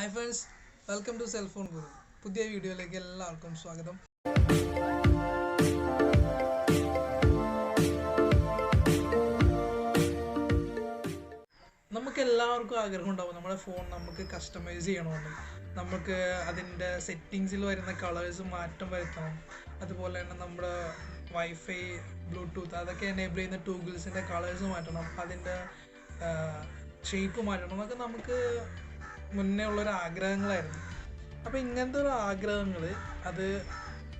Hi friends, welcome to Cellphone Guru. പുതിയ വീഡിയോയിലേക്ക് എല്ലാവർക്കും സ്വാഗതം. നമുക്ക് എല്ലാവർക്കും ആഗ്രഹം ഉണ്ടാവും നമ്മുടെ ഫോൺ നമുക്ക് കസ്റ്റമൈസ് ചെയ്യണമെന്ന്. നമുക്ക് അതിൻ്റെ സെറ്റിങ്സിൽ വരുന്ന കളേഴ്സ് മാറ്റം വരുത്തണം. അതുപോലെ തന്നെ നമ്മുടെ വൈഫൈ ബ്ലൂടൂത്ത് അതൊക്കെ എനേബിൾ ചെയ്യുന്ന ടൂഗിൾസിൻ്റെ കളേഴ്സ് മാറ്റണം, അതിൻ്റെ ഷേപ്പ് മാറ്റണം എന്നൊക്കെ നമുക്ക് മുന്നേ ഉള്ളൊരു ആഗ്രഹങ്ങളായിരുന്നു. അപ്പോൾ ഇങ്ങനത്തെ ഒരു ആഗ്രഹങ്ങൾ അത്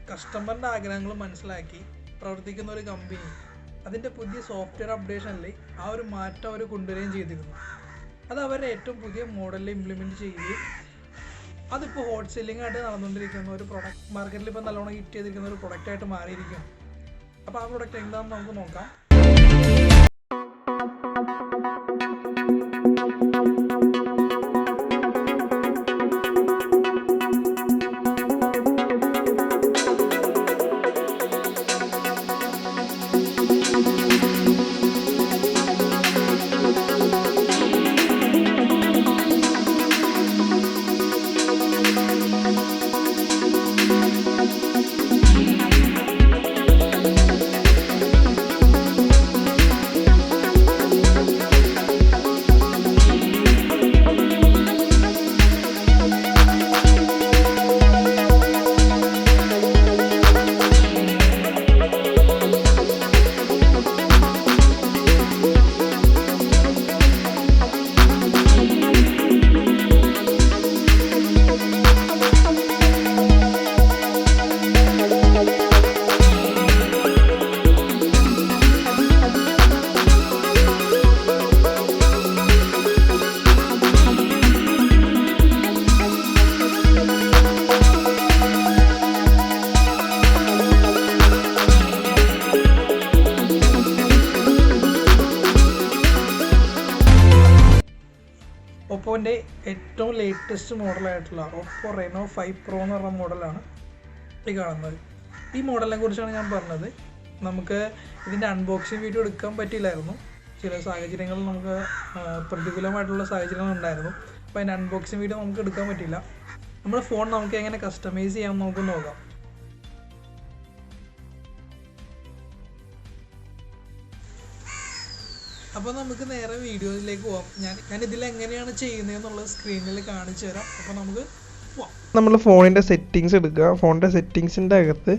കസ്റ്റമറിൻ്റെ ആഗ്രഹങ്ങൾ മനസ്സിലാക്കി പ്രവർത്തിക്കുന്ന ഒരു കമ്പനി അതിൻ്റെ പുതിയ സോഫ്റ്റ്വെയർ അപ്ഡേഷനിൽ ആ ഒരു മാറ്റം അവർ കൊണ്ടുവരികയും ചെയ്തിരുന്നു. അത് അവരുടെ ഏറ്റവും പുതിയ മോഡലിൽ ഇംപ്ലിമെൻറ്റ് ചെയ്യുകയും അതിപ്പോൾ ഹോട്ട് സെല്ലിംഗ് ആയിട്ട് നടന്നുകൊണ്ടിരിക്കുന്ന ഒരു പ്രൊഡക്റ്റ്, മാർക്കറ്റിൽ ഇപ്പോൾ നല്ലോണം ഹിറ്റ് ചെയ്തിരിക്കുന്ന ഒരു പ്രൊഡക്റ്റായിട്ട് മാറിയിരിക്കും. അപ്പോൾ ആ പ്രൊഡക്റ്റ് എന്താണെന്ന് നമുക്ക് നോക്കാം. ഒപ്പോൻ്റെ ഏറ്റവും ലേറ്റസ്റ്റ് മോഡലായിട്ടുള്ള OPPO Reno 5pro എന്ന് പറഞ്ഞ മോഡലാണ് ഈ കാണുന്നത്. ഈ മോഡലിനെ കുറിച്ചാണ് ഞാൻ പറഞ്ഞത്. നമുക്ക് ഇതിൻ്റെ അൺബോക്സിങ് വീഡിയോ എടുക്കാൻ പറ്റിയില്ലായിരുന്നു. ചില സാഹചര്യങ്ങളിൽ നമുക്ക് പ്രതികൂലമായിട്ടുള്ള സാഹചര്യങ്ങൾ ഉണ്ടായിരുന്നു. അപ്പോൾ അതിൻ്റെ അൺബോക്സിങ് വീഡിയോ നമുക്ക് എടുക്കാൻ പറ്റില്ല. നമ്മുടെ ഫോൺ നമുക്ക് എങ്ങനെ കസ്റ്റമൈസ് ചെയ്യാമെന്ന് നമുക്ക് നോക്കാം. അപ്പോൾ നമുക്ക് നേരെ വീഡിയോയിലേക്ക് പോകാം. ഞാൻ ഇതിൽ എങ്ങനെയാണ് ചെയ്യുന്നതെന്നുള്ളത് സ്ക്രീനിൽ കാണിച്ചു തരാം. അപ്പോൾ നമുക്ക് പോവാം. നമ്മൾ ഫോണിൻ്റെ സെറ്റിങ്സ് എടുക്കുക. ഫോണിൻ്റെ സെറ്റിങ്സിൻ്റെ അകത്ത്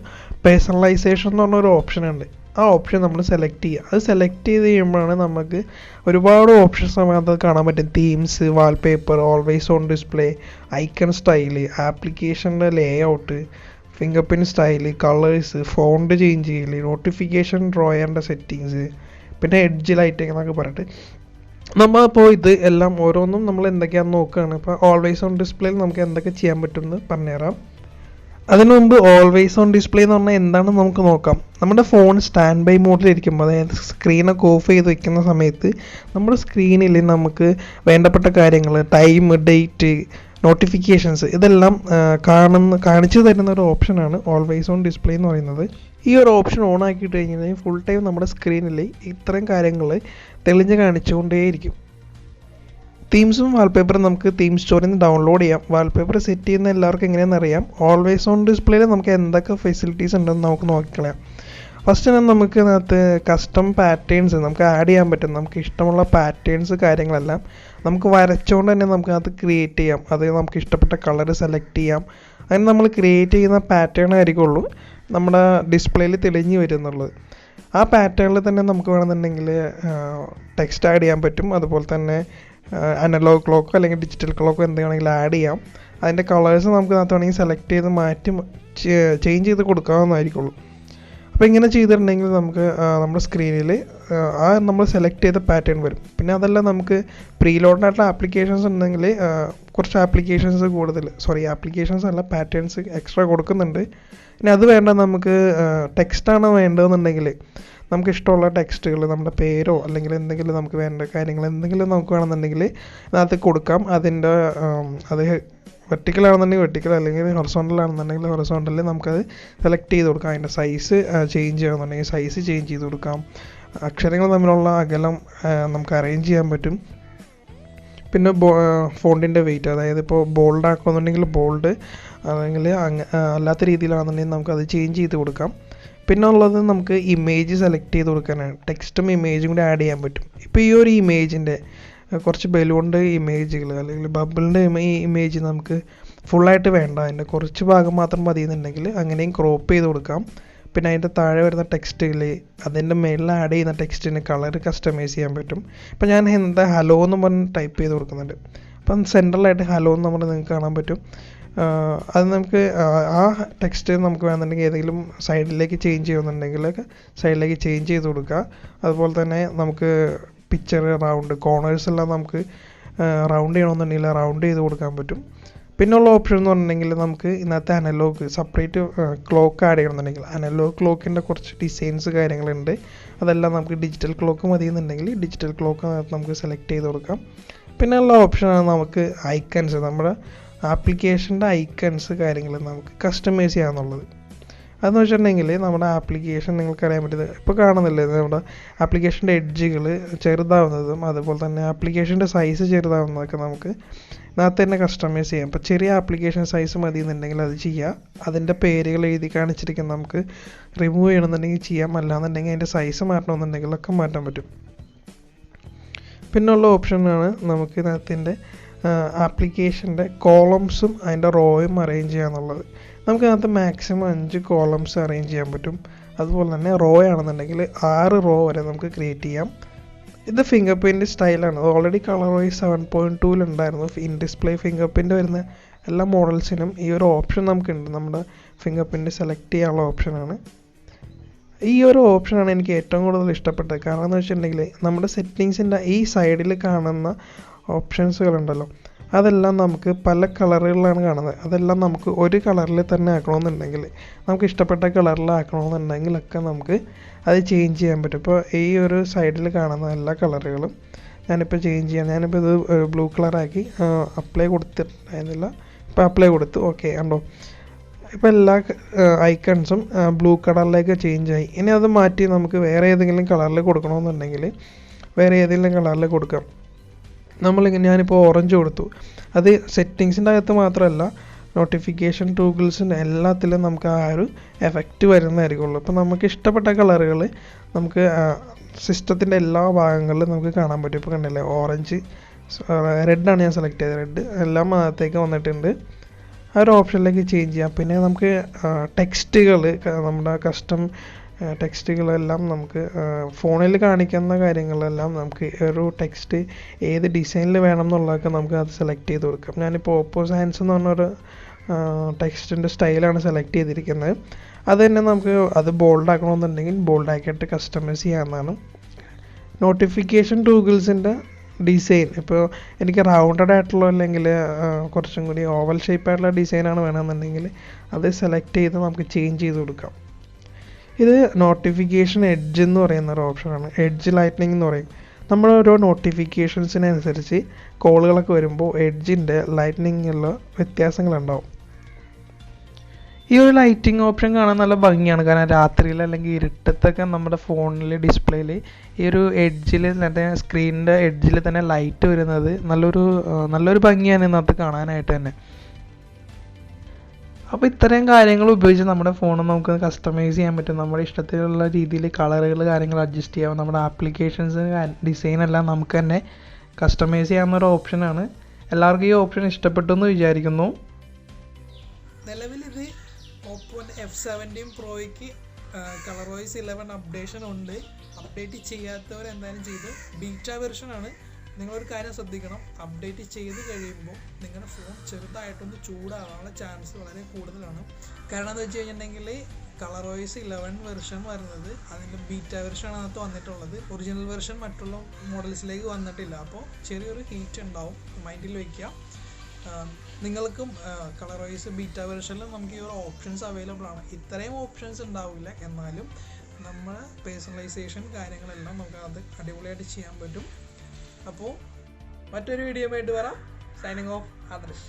പേഴ്സണലൈസേഷൻ എന്ന് പറഞ്ഞൊരു ഓപ്ഷൻ ഉണ്ട്. ആ ഓപ്ഷൻ നമ്മൾ സെലക്ട് ചെയ്യുക. അത് സെലക്ട് ചെയ്ത് കഴിയുമ്പോഴാണ് നമുക്ക് ഒരുപാട് ഓപ്ഷൻസ് അത് കാണാൻ പറ്റും. Themes, wallpaper, always on display, icon style, ആപ്ലിക്കേഷൻ്റെ layout, fingerprint style, colours, font change ചെയ്യൽ, നോട്ടിഫിക്കേഷൻ ഡ്രോയറിൻ്റെ സെറ്റിങ്സ്, പിന്നെ എഡ്ജ് ലൈറ്റിംഗ് എന്നൊക്കെ പറഞ്ഞിട്ട് നമ്മളിപ്പോൾ ഇത് എല്ലാം ഓരോന്നും നമ്മൾ എന്തൊക്കെയാണെന്ന് നോക്കുകയാണ്. ഇപ്പോൾ ഓൾവേസ് ഓൺ ഡിസ്പ്ലേയിൽ നമുക്ക് എന്തൊക്കെ ചെയ്യാൻ പറ്റുമെന്ന് പറഞ്ഞുതരാം. അതിനു മുമ്പ് ഓൾവേസ് ഓൺ ഡിസ്പ്ലേ എന്ന് പറഞ്ഞാൽ എന്താണെന്ന് നമുക്ക് നോക്കാം. നമ്മുടെ ഫോൺ സ്റ്റാൻഡ് ബൈ മോഡിലിരിക്കുമ്പോൾ, അതായത് സ്ക്രീനൊക്കെ ഓഫ് ചെയ്ത് വെക്കുന്ന സമയത്ത് നമ്മുടെ സ്ക്രീനിൽ നമുക്ക് വേണ്ടപ്പെട്ട കാര്യങ്ങൾ, ടൈം, ഡേറ്റ്, നോട്ടിഫിക്കേഷൻസ് ഇതെല്ലാം കാണിച്ചു തരുന്ന ഒരു ഓപ്ഷനാണ് ഓൾവേസ് ഓൺ ഡിസ്പ്ലേ എന്ന് പറയുന്നത്. ഈ ഒരു ഓപ്ഷൻ ഓൺ ആക്കിയിട്ട് കഴിഞ്ഞാൽ ഫുൾ ടൈം നമ്മുടെ സ്ക്രീനിൽ ഇത്രയും കാര്യങ്ങൾ തെളിഞ്ഞ് കാണിച്ചുകൊണ്ടേയിരിക്കും. തീംസും വാൾപേപ്പറും നമുക്ക് തീം സ്റ്റോറിൽ നിന്ന് ഡൗൺലോഡ് ചെയ്യാം. വാൾപേപ്പർ സെറ്റ് ചെയ്യുന്ന എല്ലാവർക്കും എങ്ങനെയാണെന്ന് അറിയാം. ഓൾവേസ് ഓൺ ഡിസ്പ്ലേയിൽ നമുക്ക് എന്തൊക്കെ ഫെസിലിറ്റീസ് ഉണ്ടെന്ന് നമുക്ക് നോക്കിക്കളയാം. ഫസ്റ്റ് തന്നെ നമുക്ക് അതിനകത്ത് കസ്റ്റം പാറ്റേൺസ് നമുക്ക് ആഡ് ചെയ്യാൻ പറ്റും. നമുക്ക് ഇഷ്ടമുള്ള പാറ്റേൺസ് കാര്യങ്ങളെല്ലാം നമുക്ക് വരച്ചുകൊണ്ട് തന്നെ നമുക്ക് അത് ക്രിയേറ്റ് ചെയ്യാം. അത് നമുക്ക് ഇഷ്ടപ്പെട്ട കളർ സെലക്ട് ചെയ്യാം. അങ്ങനെ നമ്മൾ ക്രിയേറ്റ് ചെയ്യുന്ന പാറ്റേൺ ആയിരിക്കുള്ളൂ നമ്മുടെ ഡിസ്പ്ലേയിൽ തെളിഞ്ഞ് വരുന്നുള്ളത്. ആ പാറ്റേണിൽ തന്നെ നമുക്ക് വേണമെന്നുണ്ടെങ്കിൽ ടെക്സ്റ്റ് ആഡ് ചെയ്യാൻ പറ്റും. അതുപോലെ തന്നെ അനലോഗ് ക്ലോക്കോ അല്ലെങ്കിൽ ഡിജിറ്റൽ ക്ലോക്കോ എന്തെങ്കിലും ആഡ് ചെയ്യാം. അതിൻ്റെ കളേഴ്സ് നമുക്ക് അതിനകത്ത് വേണമെങ്കിൽ സെലക്ട് ചെയ്ത് മാറ്റി ചേഞ്ച് ചെയ്ത് കൊടുക്കാവുന്നതായിരിക്കുള്ളൂ. അപ്പോൾ ഇങ്ങനെ ചെയ്തിട്ടുണ്ടെങ്കിൽ നമുക്ക് നമ്മുടെ സ്ക്രീനിൽ നമ്മൾ സെലക്ട് ചെയ്ത പാറ്റേൺ വരും. പിന്നെ അതെല്ലാം നമുക്ക് പ്രീലോഡ് ആയിട്ടുള്ള ആപ്ലിക്കേഷൻസ് ഉണ്ടെങ്കിൽ കുറച്ച് ആപ്ലിക്കേഷൻസ് അല്ല പാറ്റേൺസ് എക്സ്ട്രാ കൊടുക്കുന്നുണ്ട്. ഇനി അത് വേണ്ട, നമുക്ക് ടെക്സ്റ്റാണ് വേണ്ടതെന്നുണ്ടെങ്കിൽ നമുക്ക് ഇഷ്ടമുള്ള ടെക്സ്റ്റുകൾ, നമ്മുടെ പേരോ അല്ലെങ്കിൽ എന്തെങ്കിലും നമുക്ക് വേണ്ട കാര്യങ്ങൾ എന്തെങ്കിലും നമുക്ക് വേണമെന്നുണ്ടെങ്കിൽ അതിനകത്ത് കൊടുക്കാം. അതിൻ്റെ അത് വെർട്ടിക്കലാണെന്നുണ്ടെങ്കിൽ വെർട്ടിക്കൽ, അല്ലെങ്കിൽ ഹൊറിസോണ്ടലാണെന്നുണ്ടെങ്കിൽ ഹൊറിസോണ്ടലിൽ നമുക്കത് സെലക്ട് ചെയ്ത് കൊടുക്കാം. അതിൻ്റെ സൈസ് ചേഞ്ച് ചെയ്യണമെന്നുണ്ടെങ്കിൽ സൈസ് ചേഞ്ച് ചെയ്ത് കൊടുക്കാം. അക്ഷരങ്ങൾ തമ്മിലുള്ള അകലം നമുക്ക് അറേഞ്ച് ചെയ്യാൻ പറ്റും. പിന്നെ ഫോണ്ടിൻ്റെ വെയിറ്റ്, അതായത് ഇപ്പോൾ ബോൾഡ് ആക്കുകയെന്നുണ്ടെങ്കിൽ ബോൾഡ്, അല്ലെങ്കിൽ അല്ലാത്ത രീതിയിലാണെന്നുണ്ടെങ്കിൽ നമുക്കത് ചേഞ്ച് ചെയ്ത് കൊടുക്കാം. പിന്നെ ഉള്ളത് നമുക്ക് ഇമേജ് സെലക്ട് ചെയ്ത് കൊടുക്കാനാണ്. ടെക്സ്റ്റും ഇമേജും കൂടി ആഡ് ചെയ്യാൻ പറ്റും. ഇപ്പോൾ ഈ ഒരു ഇമേജിൻ്റെ കുറച്ച് ബലൂണിൻ്റെ ഇമേജുകൾ അല്ലെങ്കിൽ ബബിളിൻ്റെ ഈ ഇമേജ് നമുക്ക് ഫുള്ളായിട്ട് വേണ്ട, അതിൻ്റെ കുറച്ച് ഭാഗം മാത്രം മതി എന്നുണ്ടെങ്കിൽ അങ്ങനെയും ക്രോപ്പ് ചെയ്ത് കൊടുക്കാം. പിന്നെ അതിൻ്റെ താഴെ വരുന്ന ടെക്സ്റ്റുകൾ, അതിൻ്റെ മേളിൽ ആഡ് ചെയ്യുന്ന ടെക്സ്റ്റിന് കളർ കസ്റ്റമൈസ് ചെയ്യാൻ പറ്റും. ഇപ്പോൾ ഞാൻ എന്താ ഹലോ എന്ന് പറഞ്ഞ് ടൈപ്പ് ചെയ്ത് കൊടുക്കുന്നുണ്ട്. അപ്പം സെൻട്രലായിട്ട് ഹലോ എന്ന് പറഞ്ഞ് നിങ്ങൾക്ക് കാണാൻ പറ്റും. അത് നമുക്ക് ആ ടെക്സ്റ്റ് നമുക്ക് വേണമെന്നുണ്ടെങ്കിൽ ഏതെങ്കിലും സൈഡിലേക്ക് ചേഞ്ച് ചെയ്യുന്നുണ്ടെങ്കിൽ സൈഡിലേക്ക് ചേഞ്ച് ചെയ്ത് കൊടുക്കുക. അതുപോലെ തന്നെ നമുക്ക് പിക്ചർ റൗണ്ട് കോർണേഴ്സ് എല്ലാം നമുക്ക് റൗണ്ട് ചെയ്യണമെന്നുണ്ടെങ്കിൽ റൗണ്ട് ചെയ്ത് കൊടുക്കാൻ പറ്റും. പിന്നെയുള്ള ഓപ്ഷൻ എന്ന് പറഞ്ഞിട്ടുണ്ടെങ്കിൽ നമുക്ക് ഇന്നത്തെ അനലോഗ് സെപ്പറേറ്റ് ക്ലോക്ക് ആഡ് ചെയ്യണമെന്നുണ്ടെങ്കിൽ അനലോഗ് ക്ലോക്കിൻ്റെ കുറച്ച് ഡിസൈൻസ് കാര്യങ്ങളുണ്ട്. അതെല്ലാം നമുക്ക് ഡിജിറ്റൽ ക്ലോക്ക് മതി എന്നുണ്ടെങ്കിൽ ഡിജിറ്റൽ ക്ലോക്ക് നമുക്ക് സെലക്ട് ചെയ്ത് കൊടുക്കാം. പിന്നെയുള്ള ഓപ്ഷനാണ് നമുക്ക് ഐക്കൺസ്, നമ്മുടെ ആപ്ലിക്കേഷൻ്റെ ഐക്കൺസ് കാര്യങ്ങൾ നമുക്ക് കസ്റ്റമൈസ് ചെയ്യാമെന്നുള്ളത്. അതെന്ന് വെച്ചിട്ടുണ്ടെങ്കിൽ നമ്മുടെ ആപ്ലിക്കേഷൻ നിങ്ങൾക്ക് അറിയാൻ പറ്റുന്നത് ഇപ്പോൾ കാണുന്നില്ലേ, നമ്മുടെ ആപ്ലിക്കേഷൻ്റെ എഡ്ജുകൾ ചെറുതാവുന്നതും അതുപോലെ തന്നെ ആപ്ലിക്കേഷൻ്റെ സൈസ് ചെറുതാവുന്നതൊക്കെ നമുക്ക് ഇതിനകത്ത് തന്നെ കസ്റ്റമൈസ് ചെയ്യാം. ഇപ്പോൾ ചെറിയ ആപ്ലിക്കേഷൻ സൈസ് മതി എന്നുണ്ടെങ്കിൽ അത് ചെയ്യാം. അതിൻ്റെ പേരുകൾ എഴുതി കാണിച്ചിരിക്കുന്ന നമുക്ക് റിമൂവ് ചെയ്യണമെന്നുണ്ടെങ്കിൽ ചെയ്യാം, അല്ലാന്നുണ്ടെങ്കിൽ അതിൻ്റെ സൈസ് മാറ്റണമെന്നുണ്ടെങ്കിലൊക്കെ മാറ്റാൻ പറ്റും. പിന്നെയുള്ള ഓപ്ഷനാണ് നമുക്ക് ഇതിനകത്തിൻ്റെ ആപ്ലിക്കേഷൻ്റെ കോളംസും അതിൻ്റെ റോയും അറേഞ്ച് ചെയ്യാന്നുള്ളത്. നമുക്കതിനകത്ത് മാക്സിമം 5 കോളംസ് അറേഞ്ച് ചെയ്യാൻ പറ്റും. അതുപോലെ തന്നെ റോ ആണെന്നുണ്ടെങ്കിൽ 6 റോ വരെ നമുക്ക് ക്രിയേറ്റ് ചെയ്യാം. ഇത് ഫിംഗർ പ്രിൻ്റ് സ്റ്റൈലാണ്. അത് ഓൾറെഡി കളർ വൈസ് 7.2 ഉണ്ടായിരുന്നു. ഇൻ ഡിസ്പ്ലേ ഫിംഗർ പ്രിൻ്റ് വരുന്ന എല്ലാ മോഡൽസിനും ഈ ഒരു ഓപ്ഷൻ നമുക്കുണ്ട്. നമ്മുടെ ഫിംഗർ പ്രിൻ്റ് സെലക്ട് ചെയ്യാനുള്ള ഓപ്ഷനാണ്. ഈ ഒരു ഓപ്ഷനാണ് എനിക്ക് ഏറ്റവും കൂടുതൽ ഇഷ്ടപ്പെട്ടത്. കാരണം എന്ന് വെച്ചിട്ടുണ്ടെങ്കിൽ നമ്മുടെ സെറ്റിങ്സിൻ്റെ ഈ സൈഡിൽ കാണുന്ന ഓപ്ഷൻസുകളുണ്ടല്ലോ, അതെല്ലാം നമുക്ക് പല കളറുകളിലാണ് കാണുന്നത്. അതെല്ലാം നമുക്ക് ഒരു കളറിൽ തന്നെ ആക്കണമെന്നുണ്ടെങ്കിൽ, നമുക്ക് ഇഷ്ടപ്പെട്ട കളറിലാക്കണമെന്നുണ്ടെങ്കിലൊക്കെ നമുക്ക് അത് ചേഞ്ച് ചെയ്യാൻ പറ്റും. ഇപ്പോൾ ഈ ഒരു സൈഡിൽ കാണുന്ന എല്ലാ കളറുകളും ഞാനിപ്പോൾ ചേഞ്ച് ചെയ്യാം. ഞാനിപ്പോൾ ഇത് ബ്ലൂ കളറാക്കി അപ്ലൈ കൊടുത്തിട്ടുണ്ടായിരുന്നില്ല. ഇപ്പോൾ അപ്ലൈ കൊടുത്തു, ഓക്കെ കണ്ടോ. ഇപ്പോൾ എല്ലാ ഐക്കൺസും ബ്ലൂ കളറിലേക്ക് ചേഞ്ച് ആയി. ഇനി അത് മാറ്റി നമുക്ക് വേറെ ഏതെങ്കിലും കളറിൽ കൊടുക്കണമെന്നുണ്ടെങ്കിൽ വേറെ ഏതെങ്കിലും കളറിൽ കൊടുക്കാം. ഞാനിപ്പോൾ ഓറഞ്ച് കൊടുത്തു. അത് സെറ്റിങ്സിൻ്റെ അകത്ത് മാത്രമല്ല, നോട്ടിഫിക്കേഷൻ ടൂഗിൾസിൻ്റെ എല്ലാത്തിലും നമുക്ക് ആ ഒരു എഫക്റ്റ് വരുന്നതായിരിക്കുള്ളൂ. അപ്പോൾ നമുക്ക് ഇഷ്ടപ്പെട്ട കളറുകൾ നമുക്ക് സിസ്റ്റത്തിൻ്റെ എല്ലാ ഭാഗങ്ങളിലും നമുക്ക് കാണാൻ പറ്റും. ഇപ്പോൾ കണ്ടില്ലേ, ഓറഞ്ച്, റെഡാണ് ഞാൻ സെലക്ട് ചെയ്തത്. റെഡ് എല്ലാം അകത്തേക്ക് വന്നിട്ടുണ്ട്. ആ ഒരു ഓപ്ഷനിലേക്ക് ചേഞ്ച് ചെയ്യാം. പിന്നെ നമുക്ക് ടെക്സ്റ്റുകൾ, നമ്മുടെ കസ്റ്റം ടെക്സ്റ്റുകളെല്ലാം നമുക്ക് ഫോണിൽ കാണിക്കുന്ന കാര്യങ്ങളെല്ലാം നമുക്ക് ഒരു ടെക്സ്റ്റ് ഏത് ഡിസൈനിൽ വേണം എന്നുള്ളതൊക്കെ നമുക്ക് അത് സെലക്ട് ചെയ്ത് കൊടുക്കാം. ഞാനിപ്പോൾ ഓപ്പോ സയൻസ് എന്ന് പറഞ്ഞൊരു ടെക്സ്റ്റിൻ്റെ സ്റ്റൈലാണ് സെലക്ട് ചെയ്തിരിക്കുന്നത്. അത് തന്നെ നമുക്ക് അത് ബോൾഡ് ആക്കണമെന്നുണ്ടെങ്കിൽ ബോൾഡ് ആക്കിയിട്ട് കസ്റ്റമൈസ് ചെയ്യാവുന്നതാണ്. നോട്ടിഫിക്കേഷൻ ടൂഗിൾസിൻ്റെ ഡിസൈൻ ഇപ്പോൾ എനിക്ക് റൗണ്ടഡ് ആയിട്ടുള്ള അല്ലെങ്കിൽ കുറച്ചും കൂടി ഓവൽ ഷേപ്പായിട്ടുള്ള ഡിസൈനാണ് വേണമെന്നുണ്ടെങ്കിൽ അത് സെലക്ട് ചെയ്ത് നമുക്ക് ചേഞ്ച് ചെയ്ത് കൊടുക്കാം. ഇത് നോട്ടിഫിക്കേഷൻ എഡ്ജ് എന്ന് പറയുന്ന ഒരു ഓപ്ഷനാണ്. എഡ്ജ് ലൈറ്റ്നിങ് എന്ന് പറയും. നമ്മൾ ഓരോ നോട്ടിഫിക്കേഷൻസിനനുസരിച്ച് കോളുകളൊക്കെ വരുമ്പോൾ എഡ്ജിൻ്റെ ലൈറ്റ്നിങ്ങിലുള്ള വ്യത്യാസങ്ങളുണ്ടാവും. ഈ ഒരു ലൈറ്റിംഗ് ഓപ്ഷൻ കാണാൻ നല്ല ഭംഗിയാണ്. കാരണം രാത്രിയിൽ അല്ലെങ്കിൽ ഇരുട്ടത്തൊക്കെ നമ്മുടെ ഫോണിൽ ഡിസ്പ്ലേയിൽ ഈ ഒരു എഡ്ജിൽ തന്നെ സ്ക്രീനിൻ്റെ എഡ്ജിൽ തന്നെ ലൈറ്റ് വരുന്നത് നല്ലൊരു ഭംഗിയാണ് ഇന്നത്തെ കാണാനായിട്ട് തന്നെ. അപ്പോൾ ഇത്രയും കാര്യങ്ങൾ ഉപയോഗിച്ച് നമ്മുടെ ഫോൺ നമുക്ക് കസ്റ്റമൈസ് ചെയ്യാൻ പറ്റും. നമ്മുടെ ഇഷ്ടത്തിലുള്ള രീതിയിൽ കളറുകൾ കാര്യങ്ങൾ അഡ്ജസ്റ്റ് ചെയ്യാം. നമ്മുടെ ആപ്ലിക്കേഷൻസ് ഡിസൈൻ എല്ലാം നമുക്ക് തന്നെ കസ്റ്റമൈസ് ചെയ്യാവുന്നൊരു ഓപ്ഷനാണ്. എല്ലാവർക്കും ഈ ഓപ്ഷൻ ഇഷ്ടപ്പെട്ടു എന്ന് വിചാരിക്കുന്നു. നിലവിൽ ഇത് ഓപ്പോൻ്റെ F17 പ്രോയ്ക്ക് കളർ വൈസ് 11 അപ്ഡേഷൻ ഉണ്ട്. അപ്ഡേറ്റ് ചെയ്യാത്തവർ എന്തായാലും ചെയ്ത് ബീറ്റ വെർഷനാണ്. നിങ്ങളൊരു കാര്യം ശ്രദ്ധിക്കണം, അപ്ഡേറ്റ് ചെയ്ത് കഴിയുമ്പോൾ നിങ്ങളുടെ ഫോൺ ചെറുതായിട്ടൊന്ന് ചൂടാകാനുള്ള ചാൻസ് വളരെ കൂടുതലാണ്. കാരണം എന്താ വെച്ച് കഴിഞ്ഞിട്ടുണ്ടെങ്കിൽ കളർ വൈസ് 11 വെർഷൻ വരുന്നത് അതിൻ്റെ ബീറ്റ വെർഷനാണ് അതിനകത്ത് വന്നിട്ടുള്ളത്. ഒറിജിനൽ വെർഷൻ മറ്റുള്ള മോഡൽസിലേക്ക് വന്നിട്ടില്ല. അപ്പോൾ ചെറിയൊരു ഹീറ്റ് ഉണ്ടാവും, മൈൻഡിൽ വയ്ക്കുക. നിങ്ങൾക്കും കളർ വൈസ് ബീറ്റ വെർഷനിൽ നമുക്ക് ഈ ഒരു ഓപ്ഷൻസ് അവൈലബിൾ ആണ്. ഇത്രയും ഓപ്ഷൻസ് ഉണ്ടാവില്ല, എന്നാലും നമ്മുടെ പേഴ്സണലൈസേഷൻ കാര്യങ്ങളെല്ലാം നമുക്ക് അത് അടിപൊളിയായിട്ട് ചെയ്യാൻ പറ്റും. അപ്പോൾ മറ്റൊരു വീഡിയോ ആയിട്ട് വരാം. Signing off, Adarsh.